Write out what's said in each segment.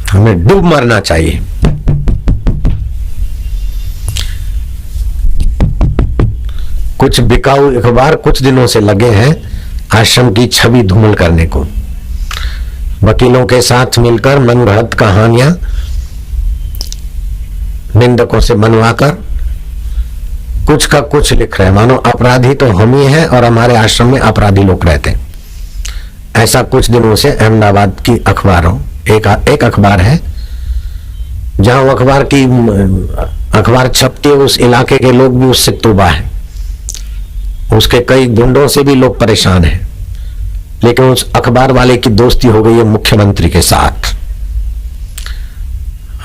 हमें डूब मरना चाहिए। कुछ बिकाऊ अखबार कुछ दिनों से लगे हैं आश्रम की छवि धूमिल करने को। वकीलों के साथ मिलकर मनगढ़ंत कहानियां निंदकों से बनवाकर कुछ का कुछ लिख रहे हैं, मानो अपराधी तो हम ही हैं और हमारे आश्रम में अपराधी लोग रहते हैं। ऐसा कुछ दिनों से अहमदाबाद की अखबारों एक अखबार है जहां वो अखबार छपती है, उस इलाके के लोग भी उससे तौबा है। उसके कई गुंडों से भी लोग परेशान हैं, लेकिन उस अखबार वाले की दोस्ती हो गई है मुख्यमंत्री के साथ।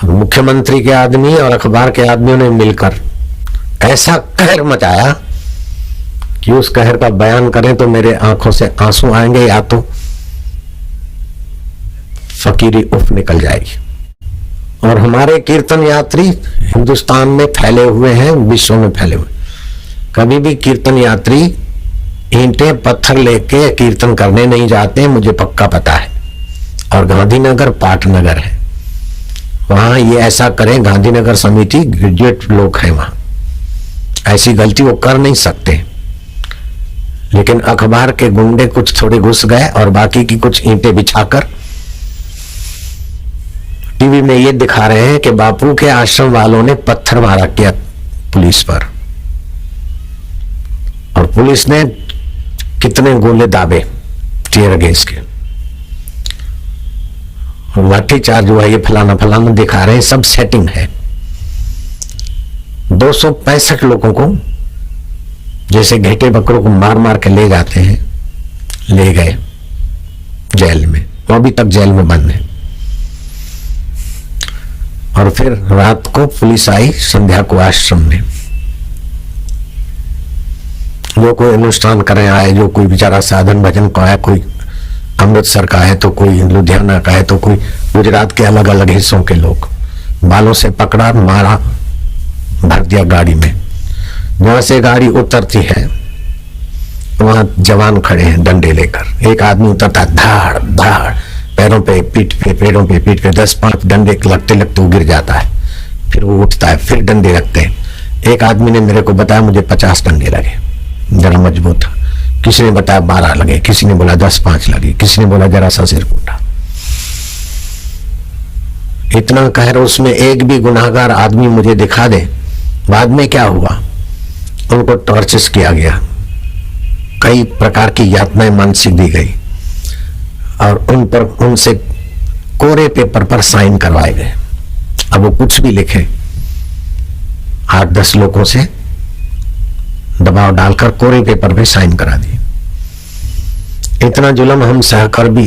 मुख्यमंत्री के आदमी और अखबार के आदमियों ने मिलकर ऐसा कहर मचाया कि उस कहर का बयान करें तो मेरे आंखों से आंसू आएंगे या तो फकीरी उफ निकल जाएगी। और हमारे कीर्तन यात्री हिंदुस्तान में फैले हुए हैं, विश्व में फैले हुए। कभी भी कीर्तन यात्री ईंटें पत्थर लेके कीर्तन करने नहीं जाते, मुझे पक्का पता है। और गांधीनगर पाटनगर है, वहां ये ऐसा करें, गांधीनगर समिति ग्रेजुएट लोग हैं, वहां ऐसी गलती वो कर नहीं सकते। लेकिन अखबार के गुंडे कुछ थोड़े घुस गए और बाकी की कुछ ईंटें बिछाकर टीवी में ये दिखा रहे हैं कि बापू के आश्रम वालों ने पत्थर मारा किया पुलिस पर, और पुलिस ने कितने गोले दाबे टीयर गैस के, लाठीचार्ज हुआ, ये फलाना फलाना दिखा रहे हैं। सब सेटिंग है। 265 लोगों को जैसे घेटे बकरों को मार मार के ले जाते हैं, ले गए जेल में। वो अभी तक जेल में बंद है। और फिर रात को पुलिस आई संध्या को आश्रम में। जो कोई अनुष्ठान करने आए, जो कोई बेचारा साधन भजन का है, कोई अमृतसर का है तो कोई लुधियाना का है तो कोई गुजरात के अलग अलग हिस्सों के लोग, बालों से पकड़ा, मारा, भर दिया गाड़ी में। जहां से गाड़ी उतरती है वहां जवान खड़े हैं डंडे लेकर। एक आदमी उतरता, धाड़ धाड़, पैरों पे पीठ पे, पैरों पे पीठ पे 10-5 डंडे लगते लगते वो गिर जाता है। फिर वो उठता है, फिर डंडे लगते हैं। एक आदमी ने मेरे को बताया मुझे 50 डंडे लगे, जरा मजबूत था। किसी ने बताया 12 लगे, किसी ने बोला 10-5 लगे, किसी ने बोला जरा सा सिर फूटा। इतना कहर उसमें एक भी गुनाहगार आदमी मुझे दिखा दे। बाद में क्या हुआ, उनको टॉर्चर्स किया गया, कई प्रकार की यातनाएं मानसिक दी गई और उनसे कोरे पेपर पर साइन करवाए गए। अब वो कुछ भी लिखे, 8-10 लोगों से दबाव डालकर कोरे पेपर पे साइन करा दिए। इतना जुल्म हम सहकर भी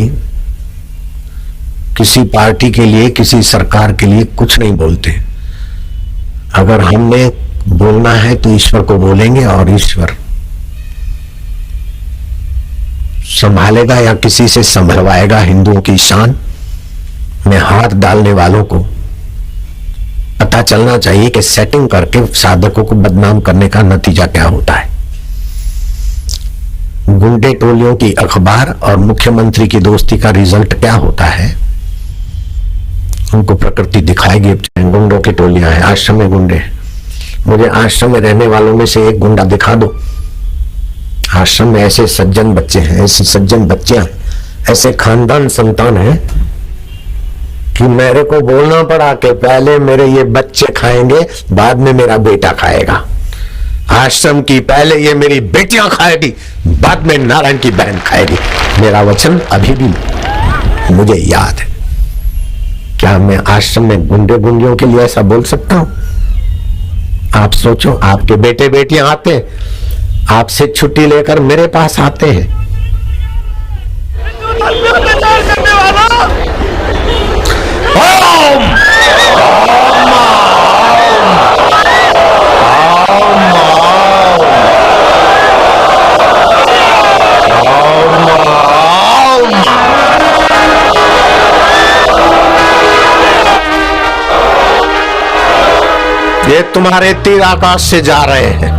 किसी पार्टी के लिए, किसी सरकार के लिए कुछ नहीं बोलते। अगर हमने बोलना है तो ईश्वर को बोलेंगे और ईश्वर संभालेगा या किसी से संभलवाएगा। हिंदुओं की शान में हाथ डालने वालों को पता चलना चाहिए कि सेटिंग करके साधकों को बदनाम करने का नतीजा क्या होता है। गुंडे टोलियों की अखबार और मुख्यमंत्री की दोस्ती का रिजल्ट क्या होता है, उनको प्रकृति दिखाएगी। गुंडों की टोलियां हैं, आश्रम में गुंडे हैं। मुझे आश्रम में रहने वालों में से एक गुंडा दिखा दो। आश्रम में ऐसे सज्जन बच्चे हैं, ऐसे सज्जन बच्चे हैं, ऐसे खानदान संतान हैं कि मेरे को बोलना पड़ा कि पहले मेरे ये बच्चे खाएंगे, बाद में मेरा बेटा खाएगा। आश्रम की पहले ये मेरी बेटियां खाएगी, बाद में नारायण की बहन खाएगी। मेरा वचन अभी भी मुझे याद है। क्या मैं आश्रम में गुंडे गुंडियों के लिए ऐसा बोल सकता हूं? आप सोचो, आपके बेटे बेटियां आते हैं, आपसे छुट्टी लेकर मेरे पास आते हैं। ओम ये तुम्हारे तीर आकाश से जा रहे हैं।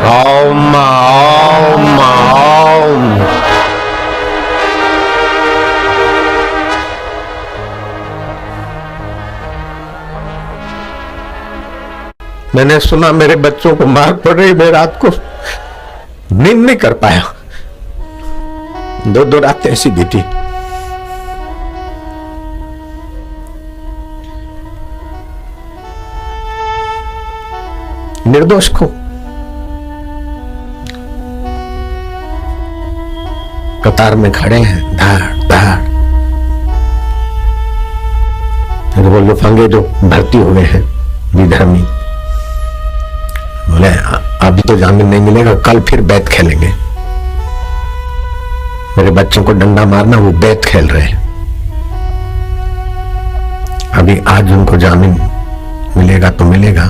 ओम ओम ओम। मैंने सुना मेरे बच्चों को मार पड़ रही, मैं रात को नींद नहीं कर पाया, 2 रातें ऐसी बीती। निर्दोष को कतार में खड़े हैं, धाड़ धाड़। फिर वो लुफंगे जो भर्ती हुए हैं विधर्मी बोले अभी तो जामीन नहीं मिलेगा, कल फिर बैत खेलेंगे। मेरे बच्चों को डंडा मारना, वो बैत खेल रहे हैं। अभी आज उनको जामीन मिलेगा तो मिलेगा।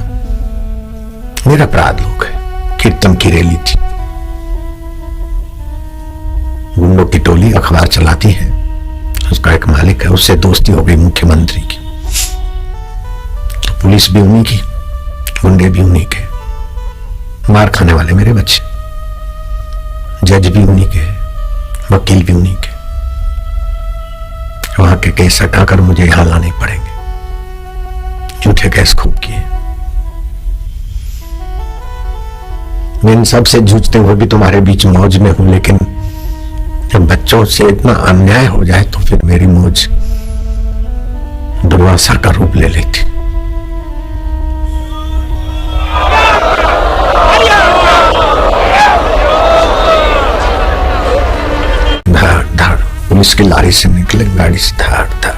मेरा अपराध लोग है, कीर्तन की रैली थी, गुंडों की टोली अखबार चलाती है, उसका एक मालिक है, उससे दोस्ती हो गई मुख्यमंत्री की। पुलिस भी उन्हीं की, गुंडे भी उन्हीं के, मार खाने वाले मेरे बच्चे, जज भी उन्हीं के, वकील भी उन्हीं के। वहां के केस हटाकर मुझे यहां लाने पड़ेंगे, झूठे केस खूब किए। मैं इन सब से जूझते हुए भी तुम्हारे बीच मौज में हूं, लेकिन जब बच्चों से इतना अन्याय हो जाए तो फिर मेरी मौज दुर्वासा का रूप ले लेती। पुलिस की लारी से निकले, गाड़ी से धाड़ धाड़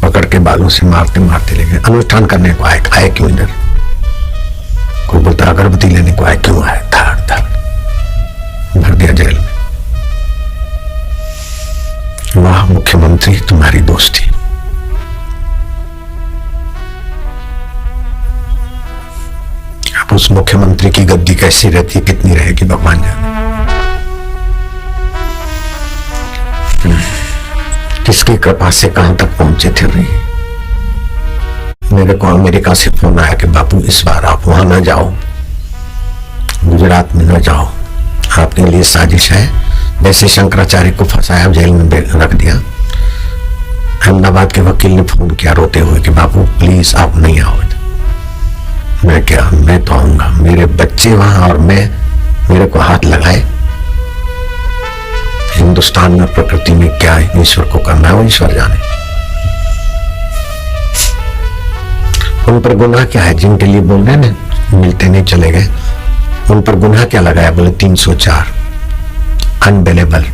पकड़ के बालों से मारते मारते ले गए। अनुष्ठान करने को आए क्यों इधर? कोई बोलता अगरबत्ती लेने को आए क्यों आए? धाड़ धाड़ भर दिया जेल में। वाह मुख्यमंत्री, तुम्हारी दोस्ती। अब उस मुख्यमंत्री की गद्दी कैसी रहती, कितनी रहेगी भगवान जाने। किसकी कृपा से कहां तक पहुंचे थे रे। मेरे को अमेरिका से फोन आया कि बापू इस बार आप वहां ना जाओ, गुजरात में ना जाओ, आपके लिए साजिश है। जैसे शंकराचार्य को फंसाया, जेल में रख दिया। अहमदाबाद के वकील ने फोन किया रोते हुए कि बापू प्लीज आप नहीं आओ। मैं क्या, मैं तो आऊंगा, मेरे बच्चे वहां और मैं, मेरे को हाथ लगाए। हिंदुस्तान में प्रकृति में क्या है, ईश्वर को करना है, वो ईश्वर जाने। उन पर गुनाह क्या है? जिनके लिए बोल रहे ना मिलते नहीं चले गए, उन पर गुनाह क्या लगाया? बोले 304 अनबेलेबल।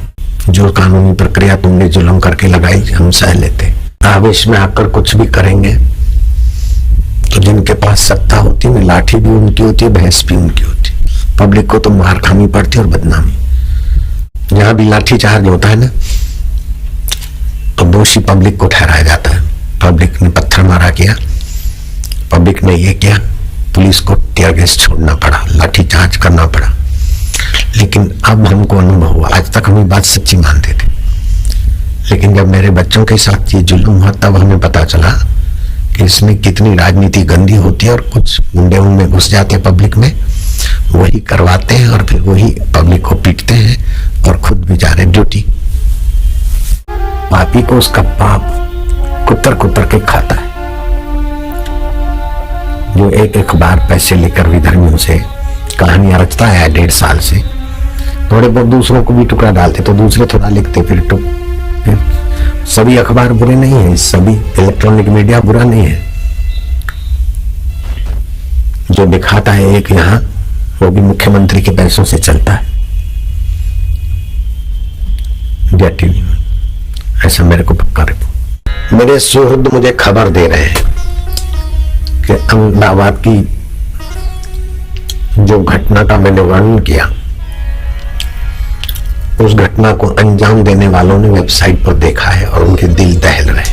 जो कानूनी प्रक्रिया तुमने जुल्म करके लगाई हम सह लेते। आवेश में आकर कुछ भी करेंगे तो जिनके पास सत्ता होती है, लाठी भी उनकी होती है, भैंस भी उनकी होती है। पब्लिक को तो मार खानी पड़ती है और बदनामी। जहां भी लाठी चार्ज होता है ना, तो दोषी पब्लिक को ठहराया जाता है। पब्लिक ने पत्थर मारा किया, पब्लिक ने ये किया, पुलिस को टीयर गैस छोड़ना पड़ा, लाठी चार्ज करना पड़ा। लेकिन अब हमको अनुभव हुआ, आज तक हम ये बात सच्ची मानते थे, लेकिन जब मेरे बच्चों के साथ ये जुल्म हुआ तब हमें पता चला कि इसमें कितनी राजनीति गंदी होती है। और कुछ गुंडे उनमें घुस जाते हैं पब्लिक में, वही करवाते हैं और फिर वही पब्लिक को पीटते हैं और खुद भी जा रहे ड्यूटी। पापी को उसका पाप कुतर कुतर के खाता है। जो एक अखबार पैसे लेकर विधर्मियों से कहानियां रचता है 1.5 साल से, थोड़े बहुत दूसरों को भी टुकड़ा डालते तो दूसरे थोड़ा लिखते, फिर सभी अखबार बुरे नहीं है, सभी इलेक्ट्रॉनिक मीडिया बुरा नहीं है। जो दिखाता है एक यहाँ, वो भी मुख्यमंत्री के पैसों से चलता है। टीवी में ऐसा मेरे को पक्का रिपोर्ट। मेरे सुहृद मुझे खबर दे रहे हैं कि अहमदाबाद की जो घटना का मैंने वर्णन किया, उस घटना को अंजाम देने वालों ने वेबसाइट पर देखा है और उनके दिल दहल रहे।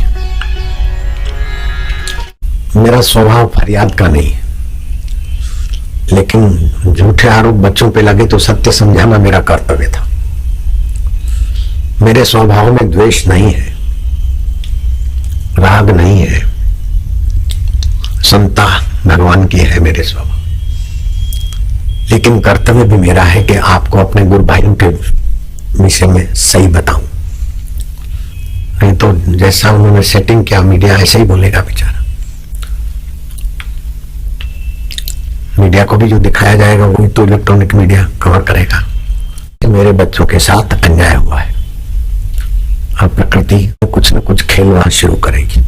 मेरा स्वभाव फरियाद का नहीं है, लेकिन झूठे आरोप बच्चों पे लगे तो सत्य समझाना मेरा कर्तव्य था। मेरे स्वभाव में द्वेष नहीं है, राग नहीं है, समता भगवान की है मेरे स्वभाव। लेकिन कर्तव्य भी मेरा है कि आपको अपने गुरु भाइयों के विषय में सही बताऊं, नहीं तो जैसा उन्होंने सेटिंग किया मीडिया ऐसे ही बोलेगा बेचारा। मीडिया को भी जो दिखाया जाएगा वही तो इलेक्ट्रॉनिक मीडिया कवर करेगा। मेरे बच्चों के साथ अन्याय हुआ है, अब प्रकृति कुछ न कुछ खेलना शुरू करेगी।